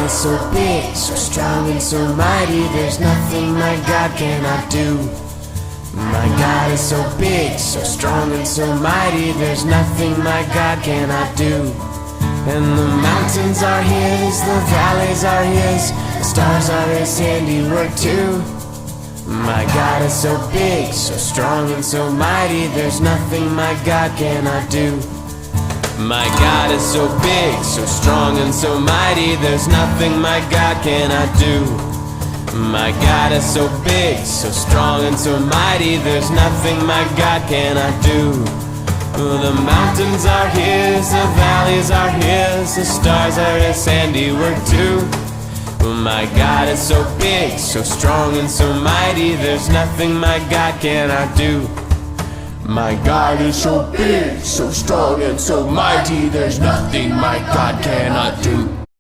God is so big, so strong and so mighty, there's nothing my God cannot do. My God is so big, so strong and so mighty, there's nothing my God cannot do. And the mountains are His, the valleys are His, the stars are His handiwork too. My God is so big, so strong and so mighty, there's nothing my God cannot do. My God is so big, so strong and so mighty, there's nothing my God cannot do. My God is so big, so strong and so mighty, there's nothing my God cannot do. The mountains are His, the valleys are His, the stars are His handiwork too. My God is so big, so strong and so mighty, there's nothing my God cannot do. My God is so big, so strong and so mighty, there's nothing my God cannot do.